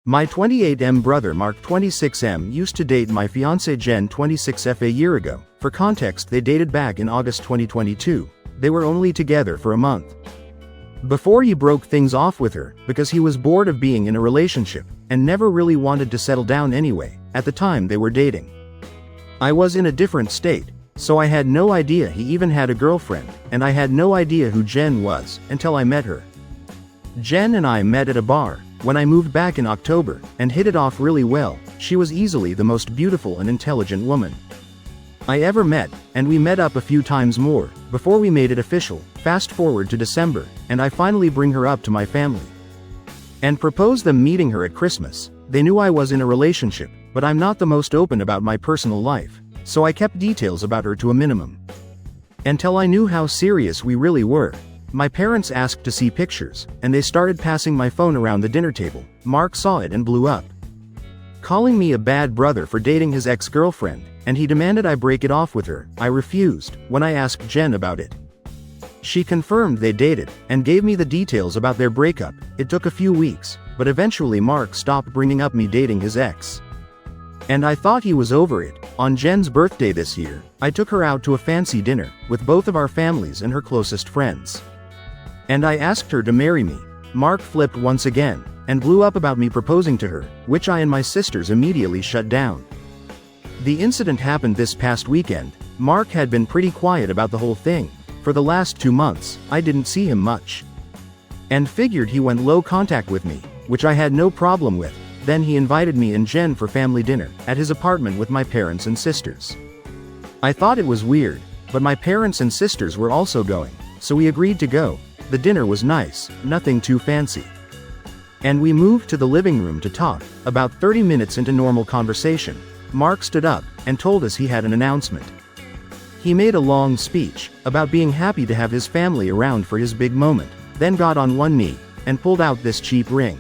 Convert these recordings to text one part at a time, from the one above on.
My 28M brother Mark 26M used to date my fiancée Jen 26F a year ago. For context, they dated back in August 2022. They were only together for a month before he broke things off with her, because he was bored of being in a relationship, and never really wanted to settle down anyway. At the time they were dating, I was in a different state, so I had no idea he even had a girlfriend, and I had no idea who Jen was, until I met her. Jen and I met at a bar, when I moved back in October, and hit it off really well. She was easily the most beautiful and intelligent woman I ever met, and we met up a few times more, before we made it official. Fast forward to December, and I finally bring her up to my family and propose them meeting her at Christmas. They knew I was in a relationship, but I'm not the most open about my personal life, so I kept details about her to a minimum. Until I knew how serious we really were. My parents asked to see pictures, and they started passing my phone around the dinner table. Mark saw it and blew up, calling me a bad brother for dating his ex-girlfriend, and he demanded I break it off with her. I refused. When I asked Jen about it, she confirmed they dated, and gave me the details about their breakup. It took a few weeks, but eventually Mark stopped bringing up me dating his ex, and I thought he was over it. On Jen's birthday this year, I took her out to a fancy dinner, with both of our families and her closest friends, and I asked her to marry me. Mark flipped once again, and blew up about me proposing to her, which I and my sisters immediately shut down. The incident happened this past weekend. Mark had been pretty quiet about the whole thing. For the last 2 months, I didn't see him much, and figured he went low contact with me, which I had no problem with. Then he invited me and Jen for family dinner, at his apartment with my parents and sisters. I thought it was weird, but my parents and sisters were also going, so we agreed to go. The dinner was nice, nothing too fancy, and we moved to the living room to talk. About 30 minutes into normal conversation, Mark stood up, and told us he had an announcement. He made a long speech, about being happy to have his family around for his big moment, then got on one knee, and pulled out this cheap ring.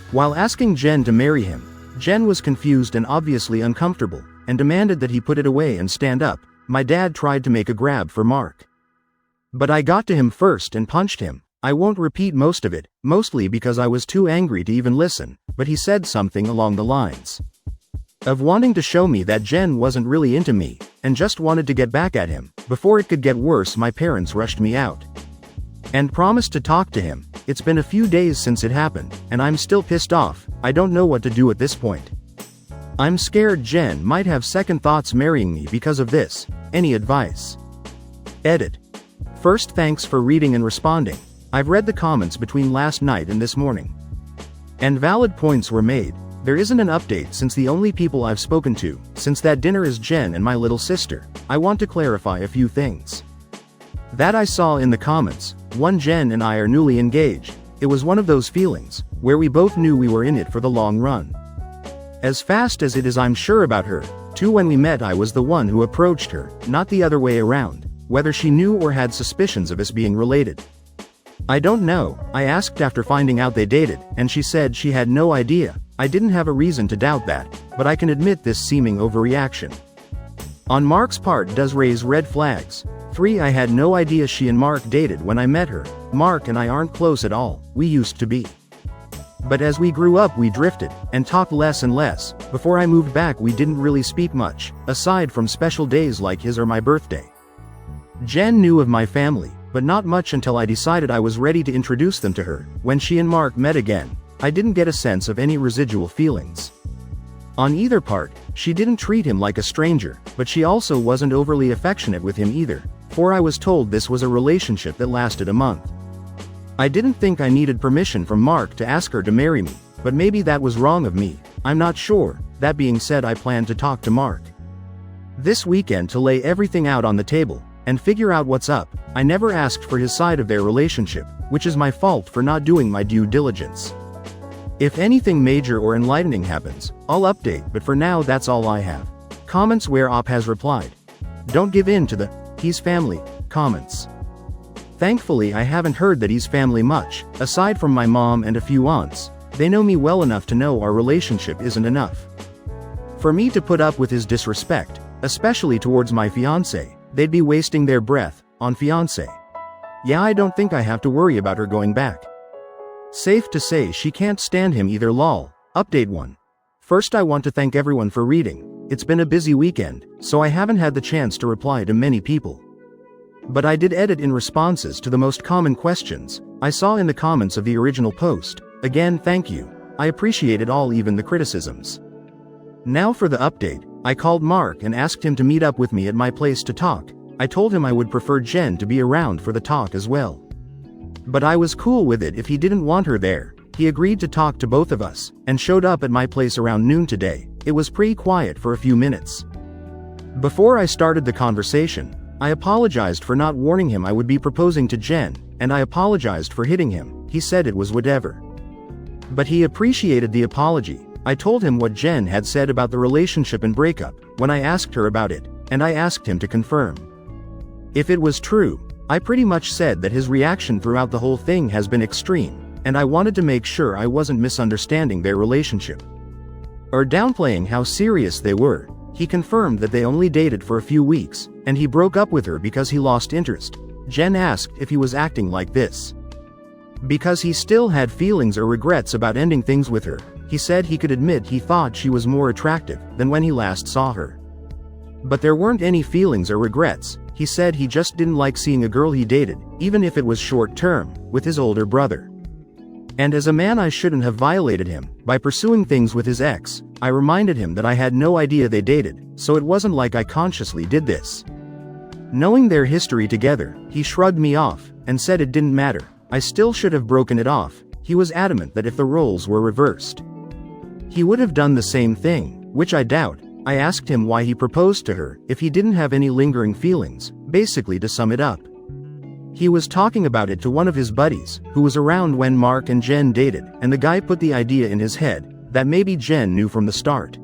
While asking Jen to marry him, Jen was confused and obviously uncomfortable, and demanded that he put it away and stand up. My dad tried to make a grab for Mark, but I got to him first and punched him. I won't repeat most of it, mostly because I was too angry to even listen, but he said something along the lines of wanting to show me that Jen wasn't really into me, and just wanted to get back at him. Before it could get worse, my parents rushed me out, and promised to talk to him. It's been a few days since it happened, and I'm still pissed off. I don't know what to do at this point. I'm scared Jen might have second thoughts marrying me because of this. Any advice? Edit. First, thanks for reading and responding. I've read the comments between last night and this morning, and valid points were made. There isn't an update since the only people I've spoken to since that dinner is Jen and my little sister. I want to clarify a few things that I saw in the comments. 1. Jen and I are newly engaged. It was one of those feelings where we both knew we were in it for the long run. As fast as it is I'm sure about her. 2. When we met I was the one who approached her, not the other way around. Whether she knew or had suspicions of us being related, I don't know. I asked after finding out they dated, and she said she had no idea. I didn't have a reason to doubt that, but I can admit this seeming overreaction on Mark's part does raise red flags. 3. I had no idea she and Mark dated when I met her. Mark and I aren't close at all. We used to be, but as we grew up we drifted, and talked less and less. Before I moved back we didn't really speak much, aside from special days like his or my birthday. Jen knew of my family, but not much until I decided I was ready to introduce them to her. When she and Mark met again, I didn't get a sense of any residual feelings on either part. She didn't treat him like a stranger, but she also wasn't overly affectionate with him either. 4. I was told this was a relationship that lasted a month. I didn't think I needed permission from Mark to ask her to marry me, but maybe that was wrong of me. I'm not sure. That being said, I plan to talk to Mark this weekend to lay everything out on the table, and figure out what's up. I never asked for his side of their relationship, which is my fault for not doing my due diligence. If anything major or enlightening happens, I'll update, but for now that's all I have. Comments where Op has replied, "Don't give in to the he's family" comments. Thankfully I haven't heard that he's family much, aside from my mom and a few aunts. They know me well enough to know our relationship isn't enough for me to put up with his disrespect, especially towards my fiancée. They'd be wasting their breath on fiancé. Yeah, I don't think I have to worry about her going back. Safe to say she can't stand him either. Lol. Update 1. First, I want to thank everyone for reading. It's been a busy weekend, so I haven't had the chance to reply to many people. But I did edit in responses to the most common questions I saw in the comments of the original post. Again, thank you. I appreciate it all, even the criticisms. Now for the update. I called Mark and asked him to meet up with me at my place to talk. I told him I would prefer Jen to be around for the talk as well. But I was cool with it if he didn't want her there. He agreed to talk to both of us, and showed up at my place around noon today. It was pretty quiet for a few minutes. Before I started the conversation, I apologized for not warning him I would be proposing to Jen, and I apologized for hitting him. He said it was whatever. But he appreciated the apology. I told him what Jen had said about the relationship and breakup, when I asked her about it, and I asked him to confirm if it was true. I pretty much said that his reaction throughout the whole thing has been extreme, and I wanted to make sure I wasn't misunderstanding their relationship or downplaying how serious they were. He confirmed that they only dated for a few weeks, and he broke up with her because he lost interest. Jen asked if he was acting like this because he still had feelings or regrets about ending things with her. He said he could admit he thought she was more attractive than when he last saw her. But there weren't any feelings or regrets. He said he just didn't like seeing a girl he dated, even if it was short term, with his older brother. And as a man, I shouldn't have violated him by pursuing things with his ex. I reminded him that I had no idea they dated, so it wasn't like I consciously did this. Knowing their history together, he shrugged me off and said it didn't matter. I still should have broken it off. He was adamant that if the roles were reversed, he would have done the same thing, which I doubt. I asked him why he proposed to her if he didn't have any lingering feelings. Basically, to sum it up, he was talking about it to one of his buddies, who was around when Mark and Jen dated, and the guy put the idea in his head that maybe Jen knew from the start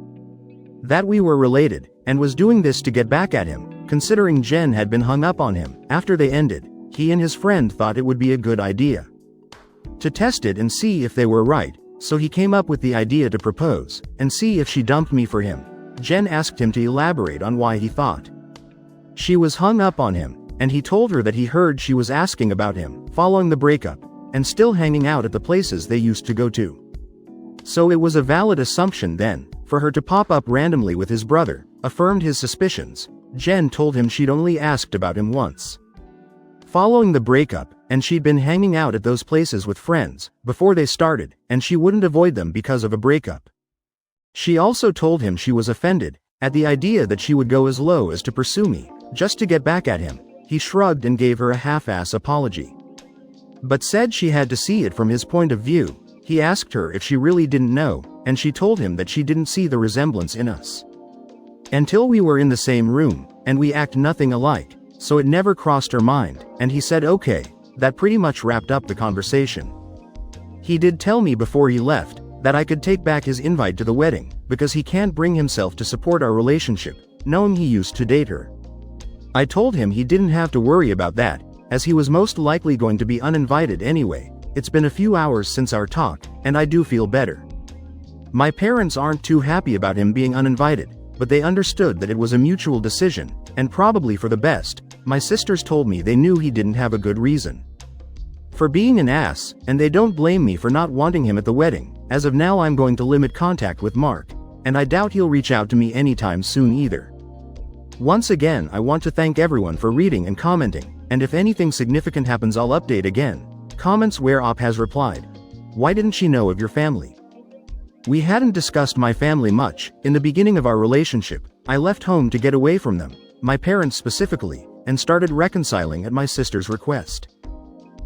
that we were related, and was doing this to get back at him. Considering Jen had been hung up on him after they ended, he and his friend thought it would be a good idea to test it and see if they were right, so he came up with the idea to propose and see if she dumped me for him. Jen asked him to elaborate on why he thought she was hung up on him, and he told her that he heard she was asking about him following the breakup, and still hanging out at the places they used to go to. So it was a valid assumption then, for her to pop up randomly with his brother, affirmed his suspicions. Jen told him she'd only asked about him once following the breakup, and she'd been hanging out at those places with friends before they started, and she wouldn't avoid them because of a breakup. She also told him she was offended at the idea that she would go as low as to pursue me just to get back at him. He shrugged and gave her a half-ass apology, but said she had to see it from his point of view. He asked her if she really didn't know, and she told him that she didn't see the resemblance in us until we were in the same room, and we act nothing alike, so it never crossed her mind, and he said okay. That pretty much wrapped up the conversation. He did tell me before he left that I could take back his invite to the wedding, because he can't bring himself to support our relationship, knowing he used to date her. I told him he didn't have to worry about that, as he was most likely going to be uninvited anyway. It's been a few hours since our talk, and I do feel better. My parents aren't too happy about him being uninvited, but they understood that it was a mutual decision, and probably for the best. My sisters told me they knew he didn't have a good reason for being an ass, and they don't blame me for not wanting him at the wedding. As of now, I'm going to limit contact with Mark, and I doubt he'll reach out to me anytime soon either. Once again, I want to thank everyone for reading and commenting, and if anything significant happens, I'll update again. Comments where Op has replied, "Why didn't she know of your family? We hadn't discussed my family much. In the beginning of our relationship, I left home to get away from them, my parents specifically, and started reconciling at my sister's request.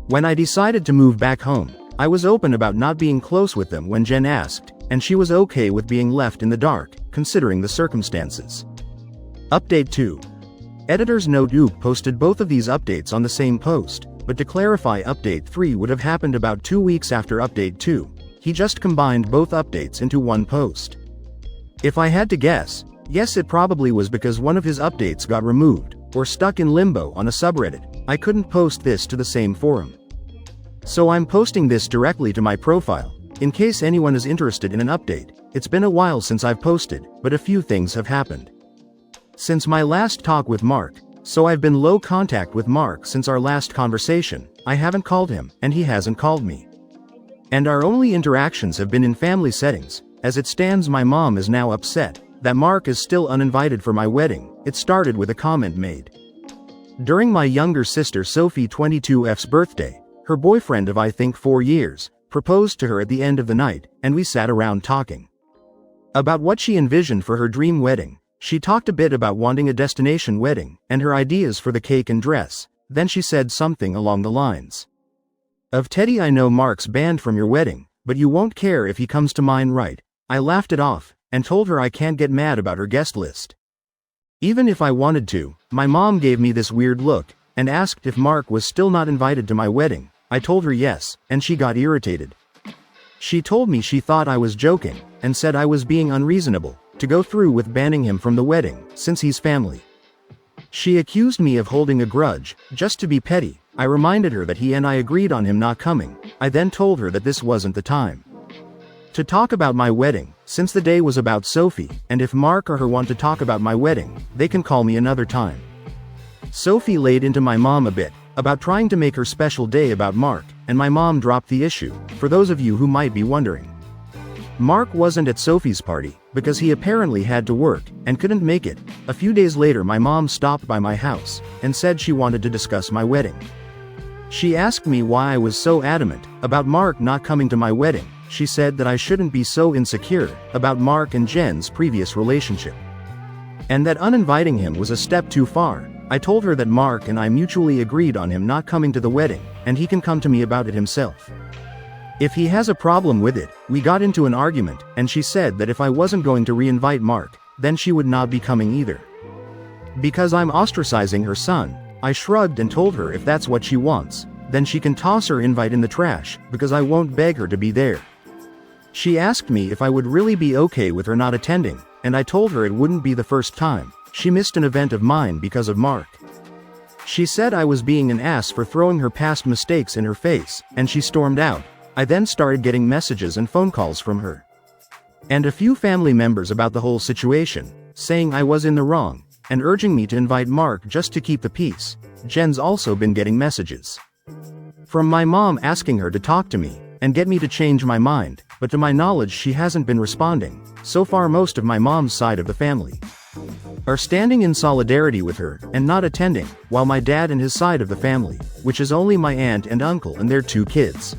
When I decided to move back home, I was open about not being close with them when Jen asked, and she was okay with being left in the dark, considering the circumstances." Update 2. Editor's note: Oop posted both of these updates on the same post, but to clarify, update 3 would have happened about 2 weeks after update 2. He just combined both updates into one post. If I had to guess, yes, it probably was because one of his updates got removed, or stuck in limbo on a subreddit. I couldn't post this to the same forum, so I'm posting this directly to my profile, in case anyone is interested in an update. It's been a while since I've posted, but a few things have happened since my last talk with Mark, so I've been low contact with Mark since our last conversation. I haven't called him, and he hasn't called me. And our only interactions have been in family settings, As it stands, my mom is now upset that Mark is still uninvited for my wedding. It started with a comment made during my younger sister Sophie 22F's birthday. Her boyfriend of I think 4 years proposed to her at the end of the night, and we sat around talking about what she envisioned for her dream wedding. She talked a bit about wanting a destination wedding and her ideas for the cake and dress. Then she said something along the lines of, "Teddy, I know Mark's banned from your wedding, but you won't care if he comes to mine, right?" I laughed it off and told her I can't get mad about her guest list. Even if I wanted to. My mom gave me this weird look and asked if Mark was still not invited to my wedding. I told her yes, and she got irritated. She told me she thought I was joking and said I was being unreasonable to go through with banning him from the wedding since he's family. She accused me of holding a grudge just to be petty. I reminded her that he and I agreed on him not coming. I then told her that this wasn't the time to talk about my wedding, since the day was about Sophie, and if Mark or her want to talk about my wedding, they can call me another time. Sophie laid into my mom a bit about trying to make her special day about Mark, and my mom dropped the issue. For those of you who might be wondering, Mark wasn't at Sophie's party because he apparently had to work and couldn't make it. A few days later, my mom stopped by my house and said she wanted to discuss my wedding. She asked me why I was so adamant about Mark not coming to my wedding. She said that I shouldn't be so insecure about Mark and Jen's previous relationship, and that uninviting him was a step too far. I told her that Mark and I mutually agreed on him not coming to the wedding, and he can come to me about it himself if he has a problem with it. We got into an argument, and she said that if I wasn't going to re-invite Mark, then she would not be coming either, because I'm ostracizing her son. I shrugged and told her if that's what she wants, then she can toss her invite in the trash, because I won't beg her to be there. She asked me if I would really be okay with her not attending, and I told her it wouldn't be the first time she missed an event of mine because of Mark. She said I was being an ass for throwing her past mistakes in her face, and she stormed out. I then started getting messages and phone calls from her and a few family members about the whole situation, saying I was in the wrong and urging me to invite Mark just to keep the peace. Jen's also been getting messages from my mom asking her to talk to me and get me to change my mind, but to my knowledge she hasn't been responding. So far, most of my mom's side of the family are standing in solidarity with her and not attending, while my dad and his side of the family, which is only my aunt and uncle and their 2 kids,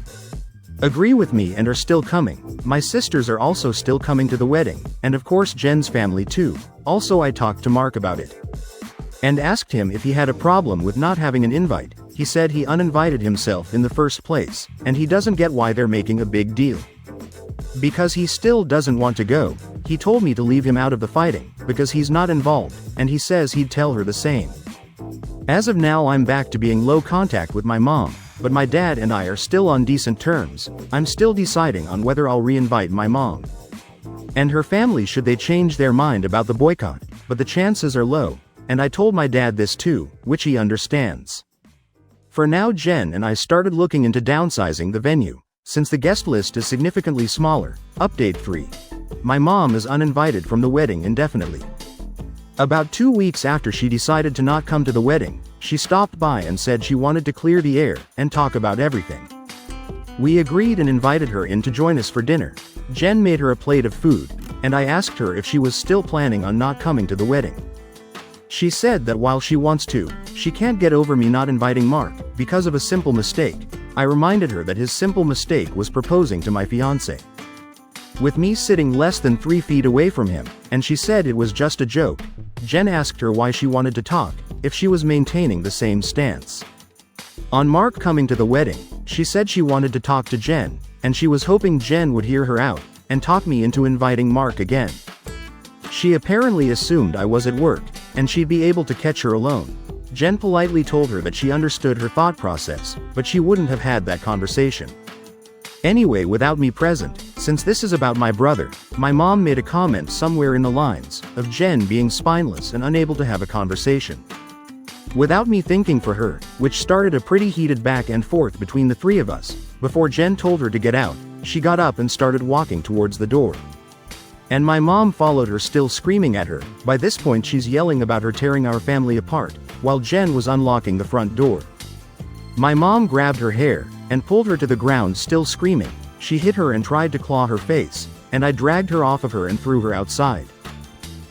agree with me and are still coming. My sisters are also still coming to the wedding, and of course Jen's family too. Also, I talked to Mark about it and asked him if he had a problem with not having an invite. He said he uninvited himself in the first place, and he doesn't get why they're making a big deal, because he still doesn't want to go. He told me to leave him out of the fighting, because he's not involved, and he says he'd tell her the same. As of now, I'm back to being low contact with my mom, but my dad and I are still on decent terms. I'm still deciding on whether I'll re-invite my mom and her family should they change their mind about the boycott, but the chances are low, and I told my dad this too, which he understands. For now, Jen and I started looking into downsizing the venue, since the guest list is significantly smaller. Update 3. My mom is uninvited from the wedding indefinitely. About 2 weeks after she decided to not come to the wedding, she stopped by and said she wanted to clear the air and talk about everything. We agreed and invited her in to join us for dinner. Jen made her a plate of food, and I asked her if she was still planning on not coming to the wedding. She said that while she wants to, she can't get over me not inviting Mark because of a simple mistake. I reminded her that his simple mistake was proposing to my fiancé with me sitting less than 3 feet away from him, and she said it was just a joke. Jen asked her why she wanted to talk, if she was maintaining the same stance on Mark coming to the wedding. She said she wanted to talk to Jen, and she was hoping Jen would hear her out and talk me into inviting Mark again. She apparently assumed I was at work, and she'd be able to catch her alone. Jen politely told her that she understood her thought process, but she wouldn't have had that conversation anyway without me present. Since this is about my brother, my mom made a comment somewhere in the lines of Jen being spineless and unable to have a conversation without me thinking for her, which started a pretty heated back and forth between the 3 of us. Before Jen told her to get out, she got up and started walking towards the door, and my mom followed her, still screaming at her. By this point she's yelling about her tearing our family apart, while Jen was unlocking the front door. My mom grabbed her hair and pulled her to the ground, still screaming. She hit her and tried to claw her face, and I dragged her off of her and threw her outside.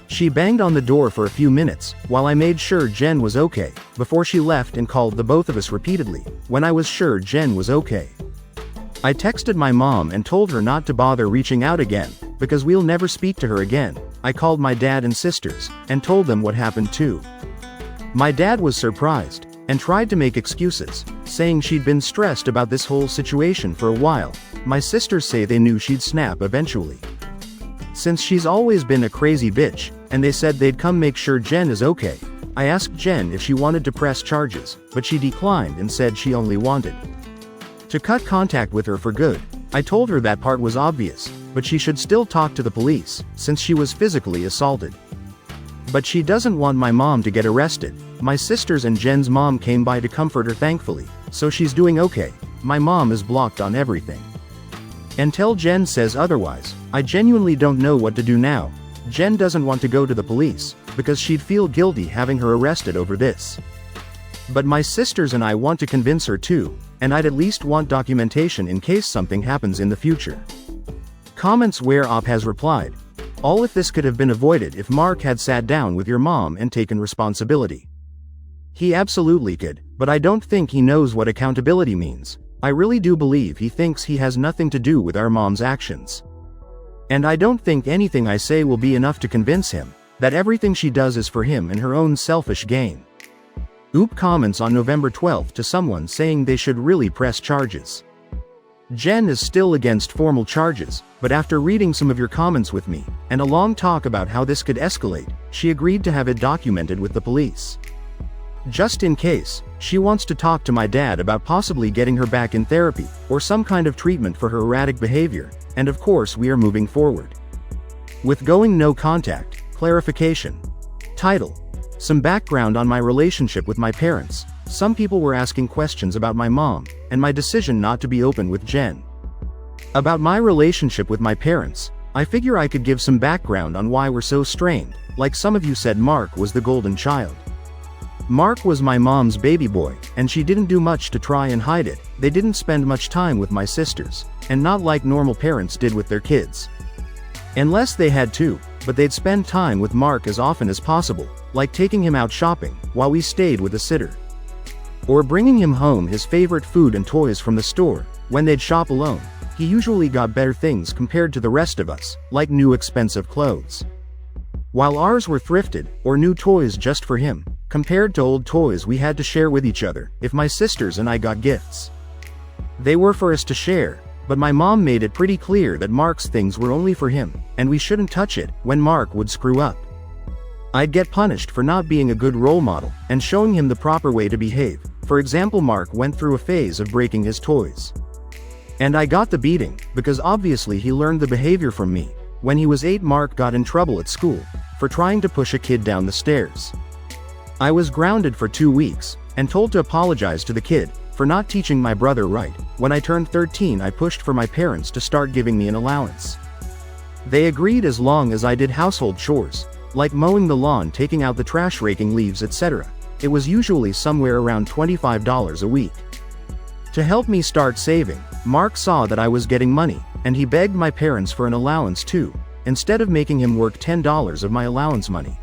She banged on the door for a few minutes, while I made sure Jen was okay, before she left and called the both of us repeatedly, when I was sure Jen was okay. I texted my mom and told her not to bother reaching out again, because we'll never speak to her again. I called my dad and sisters, and told them what happened too. My dad was surprised, and tried to make excuses, saying she'd been stressed about this whole situation for a while. My sisters say they knew she'd snap eventually, since she's always been a crazy bitch, and they said they'd come make sure Jen is okay. I asked Jen if she wanted to press charges, but she declined and said she only wanted to cut contact with her for good. I told her that part was obvious, but she should still talk to the police, since she was physically assaulted. But she doesn't want my mom to get arrested. My sisters and Jen's mom came by to comfort her thankfully, so she's doing okay. My mom is blocked on everything. Until Jen says otherwise, I genuinely don't know what to do now. Jen doesn't want to go to the police, because she'd feel guilty having her arrested over this. But my sisters and I want to convince her too, and I'd at least want documentation in case something happens in the future. Comments where Op has replied, all if this could have been avoided if Mark had sat down with your mom and taken responsibility. He absolutely could, but I don't think he knows what accountability means. I really do believe he thinks he has nothing to do with our mom's actions. And I don't think anything I say will be enough to convince him that everything she does is for him and her own selfish gain. Oop comments on November 12th to someone saying they should really press charges. Jen is still against formal charges, but after reading some of your comments with me, and a long talk about how this could escalate, she agreed to have it documented with the police. Just in case, she wants to talk to my dad about possibly getting her back in therapy, or some kind of treatment for her erratic behavior, and of course we are moving forward with going no contact. Clarification. Title. Some background on my relationship with my parents. Some people were asking questions about my mom, and my decision not to be open with Jen. About my relationship with my parents, I figure I could give some background on why we're so strained. Like some of you said, Mark was the golden child. Mark was my mom's baby boy, and she didn't do much to try and hide it. They didn't spend much time with my sisters, and not like normal parents did with their kids. Unless they had to, but they'd spend time with Mark as often as possible, like taking him out shopping, while we stayed with a sitter. Or bringing him home his favorite food and toys from the store. When they'd shop alone, he usually got better things compared to the rest of us, like new expensive clothes, while ours were thrifted, or new toys just for him, compared to old toys we had to share with each other. If my sisters and I got gifts, they were for us to share, but my mom made it pretty clear that Mark's things were only for him, and we shouldn't touch it. When Mark would screw up, I'd get punished for not being a good role model, and showing him the proper way to behave. For example, Mark went through a phase of breaking his toys, and I got the beating, because obviously he learned the behavior from me. When he was 8, Mark got in trouble at school for trying to push a kid down the stairs. I was grounded for 2 weeks, and told to apologize to the kid for not teaching my brother right. When I turned 13, I pushed for my parents to start giving me an allowance. They agreed as long as I did household chores, like mowing the lawn, taking out the trash, raking leaves, etc. It was usually somewhere around $25 a week. To help me start saving, Mark saw that I was getting money, and he begged my parents for an allowance too. Instead of making him work, $10 of my allowance money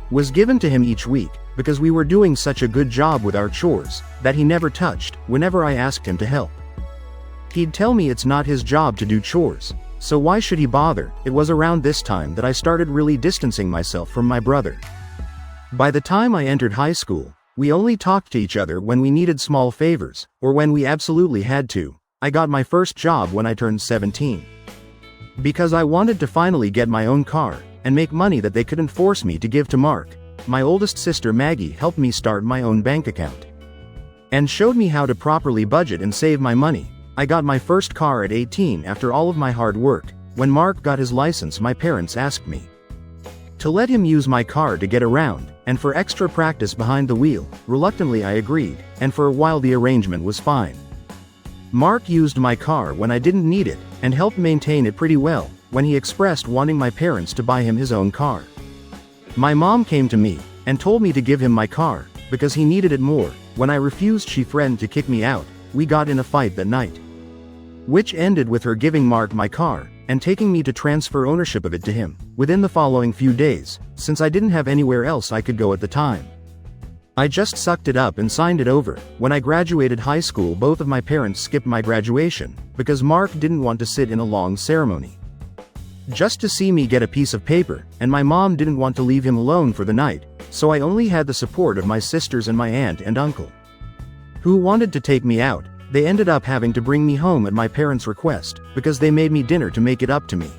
was given to him each week, because we were doing such a good job with our chores that he never touched. Whenever I asked him to help, he'd tell me it's not his job to do chores, so why should he bother? It was around this time that I started really distancing myself from my brother. By the time I entered high school, we only talked to each other when we needed small favors, or when we absolutely had to. I got my first job when I turned 17. Because I wanted to finally get my own car, and make money that they couldn't force me to give to Mark. My oldest sister Maggie helped me start my own bank account, and showed me how to properly budget and save my money. I got my first car at 18 after all of my hard work. When Mark got his license, my parents asked me to let him use my car to get around, and for extra practice behind the wheel. Reluctantly I agreed, and for a while the arrangement was fine. Mark used my car when I didn't need it, and helped maintain it pretty well, when he expressed wanting my parents to buy him his own car. My mom came to me, and told me to give him my car, because he needed it more. When I refused, she threatened to kick me out. We got in a fight that night, which ended with her giving Mark my car, and taking me to transfer ownership of it to him, within the following few days, since I didn't have anywhere else I could go at the time. I just sucked it up and signed it over. When I graduated high school, both of my parents skipped my graduation, because Mark didn't want to sit in a long ceremony just to see me get a piece of paper, and my mom didn't want to leave him alone for the night, so I only had the support of my sisters and my aunt and uncle, who wanted to take me out. They ended up having to bring me home at my parents' request, because they made me dinner to make it up to me.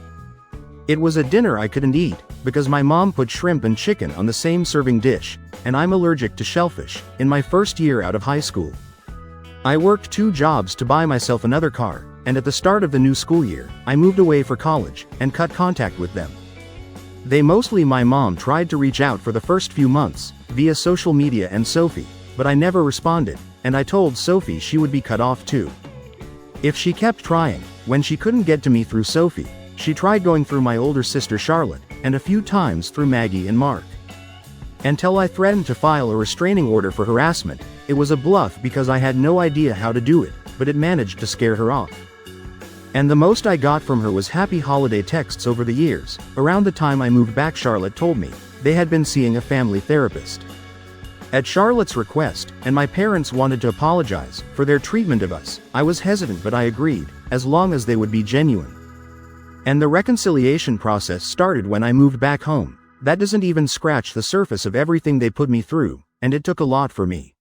It was a dinner I couldn't eat, because my mom put shrimp and chicken on the same serving dish, and I'm allergic to shellfish. In my first year out of high school, I worked 2 jobs to buy myself another car, and at the start of the new school year, I moved away for college, and cut contact with them. Mostly my mom tried to reach out for the first few months, via social media and Sophie, but I never responded, and I told Sophie she would be cut off too if she kept trying. When she couldn't get to me through Sophie, she tried going through my older sister Charlotte, and a few times through Maggie and Mark. Until I threatened to file a restraining order for harassment. It was a bluff because I had no idea how to do it, but it managed to scare her off. And the most I got from her was happy holiday texts over the years. Around the time I moved back, Charlotte told me they had been seeing a family therapist at Charlotte's request, and my parents wanted to apologize for their treatment of us. I was hesitant, but I agreed, as long as they would be genuine. And the reconciliation process started when I moved back home. That doesn't even scratch the surface of everything they put me through, and it took a lot for me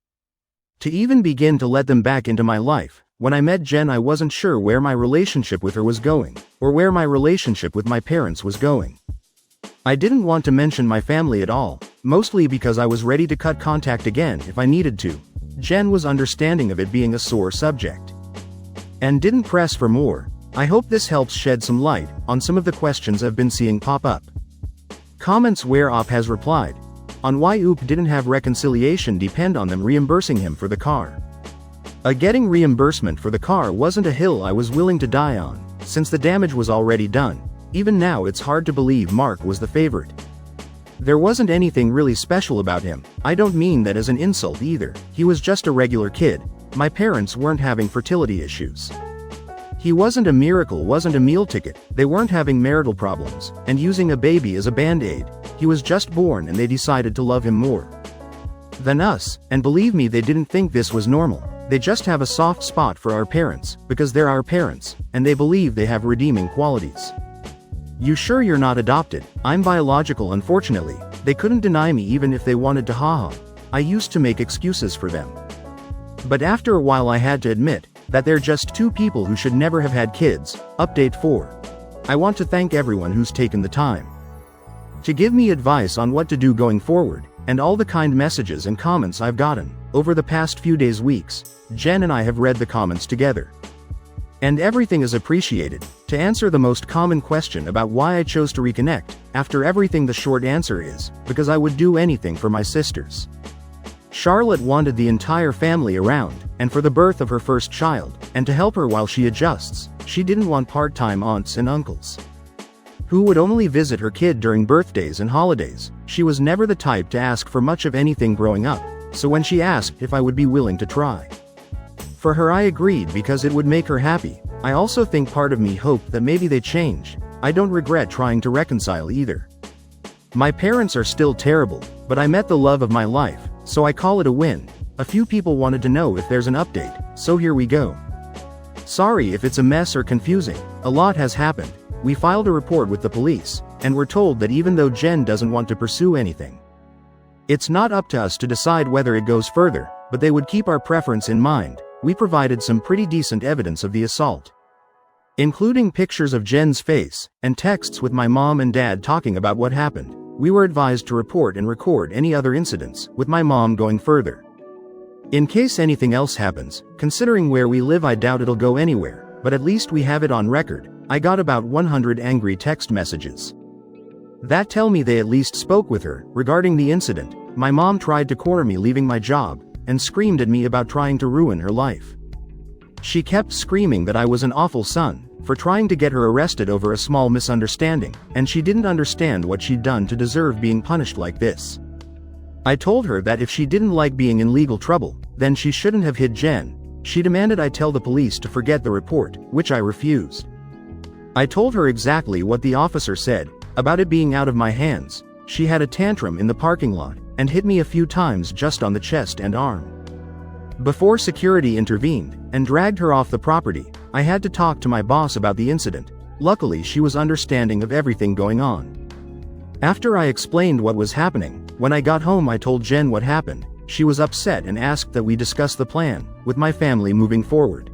to even begin to let them back into my life. When I met Jen, I wasn't sure where my relationship with her was going, or where my relationship with my parents was going. I didn't want to mention my family at all, mostly because I was ready to cut contact again if I needed to. Jen was understanding of it being a sore subject, and didn't press for more. I hope this helps shed some light on some of the questions I've been seeing pop up. Comments where Op has replied on why Oop didn't have reconciliation depend on them reimbursing him for the car. Getting reimbursement for the car wasn't a hill I was willing to die on, since the damage was already done. Even now it's hard to believe Mark was the favorite. There wasn't anything really special about him. I don't mean that as an insult either. He was just a regular kid. My parents weren't having fertility issues. He wasn't a miracle, wasn't a meal ticket. They weren't having marital problems, and using a baby as a band-aid. He was just born and they decided to love him more than us, and believe me, they didn't think this was normal. They just have a soft spot for our parents, because they're our parents, and they believe they have redeeming qualities. You sure you're not adopted? I'm biological, unfortunately. They couldn't deny me even if they wanted to, haha. I used to make excuses for them. But after a while I had to admit that they're just 2 people who should never have had kids. Update 4. I want to thank everyone who's taken the time to give me advice on what to do going forward, and all the kind messages and comments I've gotten over the past few days, weeks. Jen and I have read the comments together, and everything is appreciated. To answer the most common question about why I chose to reconnect, after everything, the short answer is, because I would do anything for my sisters. Charlotte wanted the entire family around, and for the birth of her first child, and to help her while she adjusts. She didn't want part-time aunts and uncles who would only visit her kid during birthdays and holidays. She was never the type to ask for much of anything growing up, so when she asked if I would be willing to try for her, I agreed because it would make her happy. I also think part of me hoped that maybe they change. I don't regret trying to reconcile either. My parents are still terrible, but I met the love of my life, so I call it a win. A few people wanted to know if there's an update, so here we go. Sorry if it's a mess or confusing. A lot has happened. We filed a report with the police, and we're told that even though Jen doesn't want to pursue anything, it's not up to us to decide whether it goes further, but they would keep our preference in mind. We provided some pretty decent evidence of the assault, including pictures of Jen's face, and texts with my mom and dad talking about what happened. We were advised to report and record any other incidents, with my mom going further in case anything else happens. Considering where we live, I doubt it'll go anywhere, but at least we have it on record. I got about 100 angry text messages that tell me they at least spoke with her regarding the incident. My mom tried to corner me leaving my job, and screamed at me about trying to ruin her life. She kept screaming that I was an awful son for trying to get her arrested over a small misunderstanding, and she didn't understand what she'd done to deserve being punished like this. I told her that if she didn't like being in legal trouble, then she shouldn't have hit Jen. She demanded I tell the police to forget the report, which I refused. I told her exactly what the officer said, about it being out of my hands. She had a tantrum in the parking lot, and hit me a few times just on the chest and arm. Before security intervened, and dragged her off the property, I had to talk to my boss about the incident. Luckily she was understanding of everything going on. After I explained what was happening, when I got home I told Jen what happened. She was upset and asked that we discuss the plan, with my family moving forward.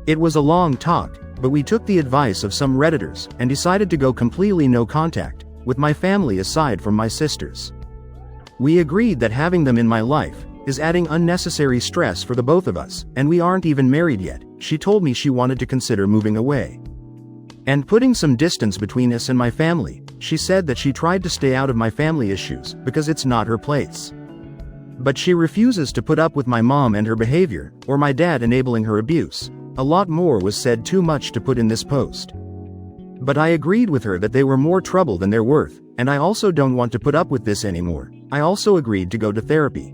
It was a long talk, but we took the advice of some Redditors, and decided to go completely no contact, with my family aside from my sisters. We agreed that having them in my life is adding unnecessary stress for the both of us, and we aren't even married yet. She told me she wanted to consider moving away and putting some distance between us and my family. She said that she tried to stay out of my family issues because it's not her place. But she refuses to put up with my mom and her behavior, or my dad enabling her abuse. A lot more was said, too much to put in this post. But I agreed with her that they were more trouble than they're worth, and I also don't want to put up with this anymore. I also agreed to go to therapy.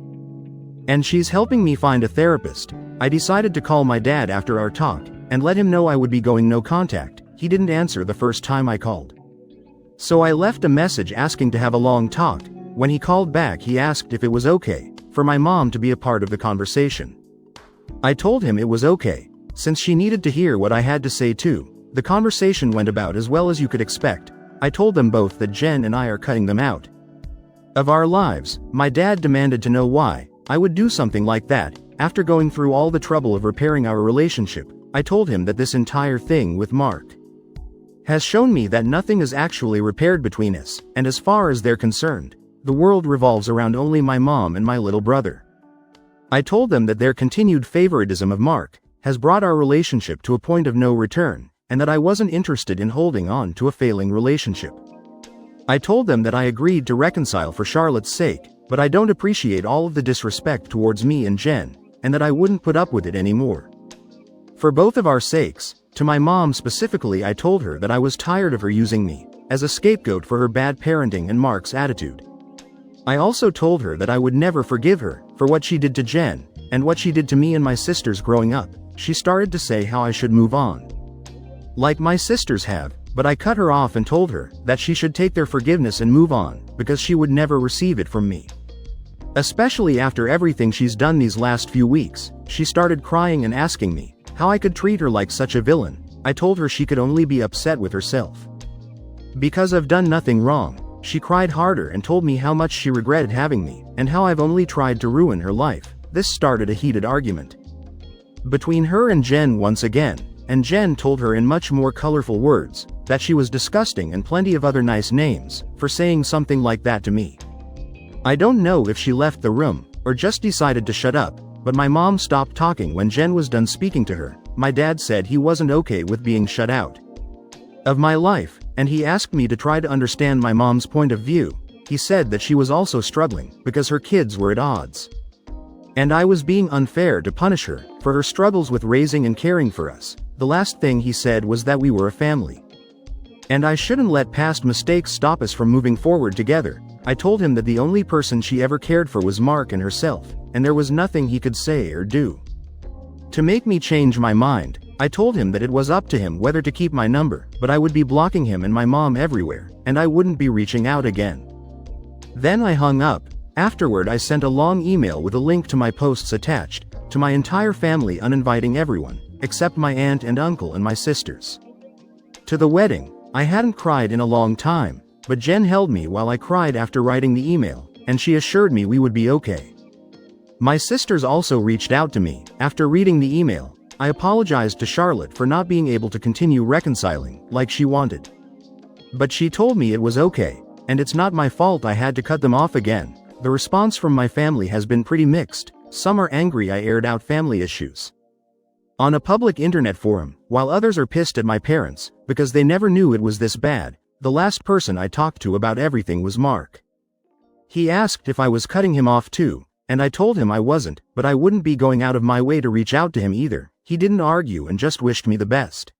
And she's helping me find a therapist. I decided to call my dad after our talk, and let him know I would be going no contact. He didn't answer the first time I called. So I left a message asking to have a long talk. When he called back he asked if it was okay for my mom to be a part of the conversation. I told him it was okay, since she needed to hear what I had to say too. The conversation went about as well as you could expect. I told them both that Jen and I are cutting them out of our lives. My dad demanded to know why I would do something like that. After going through all the trouble of repairing our relationship, I told him that this entire thing with Mark has shown me that nothing is actually repaired between us, and as far as they're concerned, the world revolves around only my mom and my little brother. I told them that their continued favoritism of Mark has brought our relationship to a point of no return, and that I wasn't interested in holding on to a failing relationship. I told them that I agreed to reconcile for Charlotte's sake, but I don't appreciate all of the disrespect towards me and Jen, and that I wouldn't put up with it anymore. For both of our sakes. To my mom specifically, I told her that I was tired of her using me as a scapegoat for her bad parenting and Mark's attitude. I also told her that I would never forgive her for what she did to Jen, and what she did to me and my sisters growing up. She started to say how I should move on, like my sisters have, but I cut her off and told her that she should take their forgiveness and move on, because she would never receive it from me. Especially after everything she's done these last few weeks. She started crying and asking me how I could treat her like such a villain. I told her she could only be upset with herself because I've done nothing wrong. She cried harder and told me how much she regretted having me, and how I've only tried to ruin her life. This started a heated argument between her and Jen once again, and Jen told her in much more colorful words that she was disgusting and plenty of other nice names for saying something like that to me. I don't know if she left the room or just decided to shut up, but my mom stopped talking when Jen was done speaking to her. My dad said he wasn't okay with being shut out of my life, and he asked me to try to understand my mom's point of view. He said that she was also struggling because her kids were at odds, and I was being unfair to punish her for her struggles with raising and caring for us. The last thing he said was that we were a family, and I shouldn't let past mistakes stop us from moving forward together. I told him that the only person she ever cared for was Mark and herself, and there was nothing he could say or do to make me change my mind. I told him that it was up to him whether to keep my number, but I would be blocking him and my mom everywhere, and I wouldn't be reaching out again. Then I hung up. Afterward I sent a long email with a link to my posts attached, to my entire family, uninviting everyone, except my aunt and uncle and my sisters, to the wedding. I hadn't cried in a long time, but Jen held me while I cried after writing the email, and she assured me we would be okay. My sisters also reached out to me after reading the email. I apologized to Charlotte for not being able to continue reconciling like she wanted, but she told me it was okay, and it's not my fault I had to cut them off again. The response from my family has been pretty mixed. Some are angry I aired out family issues on a public internet forum, while others are pissed at my parents because they never knew it was this bad. The last person I talked to about everything was Mark. He asked if I was cutting him off too, and I told him I wasn't, but I wouldn't be going out of my way to reach out to him either. He didn't argue and just wished me the best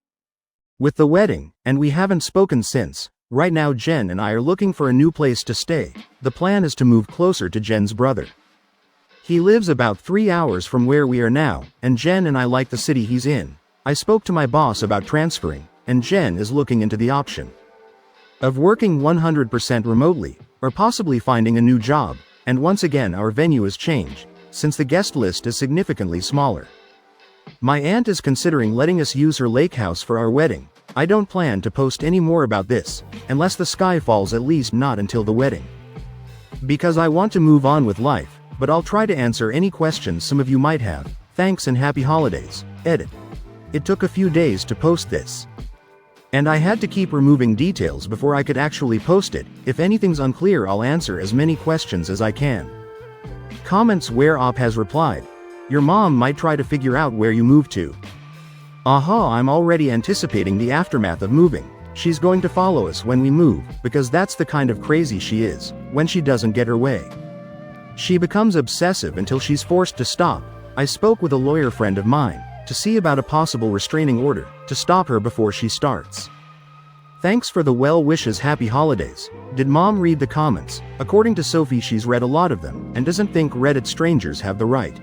with the wedding, and we haven't spoken since. Right now Jen and I are looking for a new place to stay. The plan is to move closer to Jen's brother. He lives about 3 hours from where we are now, and Jen and I like the city he's in. I spoke to my boss about transferring, and Jen is looking into the option of working 100% remotely, or possibly finding a new job, and once again our venue is changed, since the guest list is significantly smaller. My aunt is considering letting us use her lake house for our wedding. I don't plan to post any more about this, unless the sky falls, at least not until the wedding. Because I want to move on with life, but I'll try to answer any questions some of you might have. Thanks and happy holidays. Edit. It took a few days to post this. And I had to keep removing details before I could actually post it. If anything's unclear, I'll answer as many questions as I can. Comments where Op has replied. Your mom might try to figure out where you moved to. Aha, I'm already anticipating the aftermath of moving. She's going to follow us when we move, because that's the kind of crazy she is, when she doesn't get her way. She becomes obsessive until she's forced to stop. I spoke with a lawyer friend of mine, to see about a possible restraining order, to stop her before she starts. Thanks for the well wishes, happy holidays. Did mom read the comments? According to Sophie, she's read a lot of them, and doesn't think Reddit strangers have the right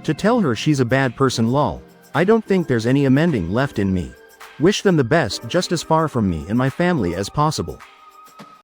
to tell her she's a bad person, lol. I don't think there's any amending left in me. Wish them the best, just as far from me and my family as possible.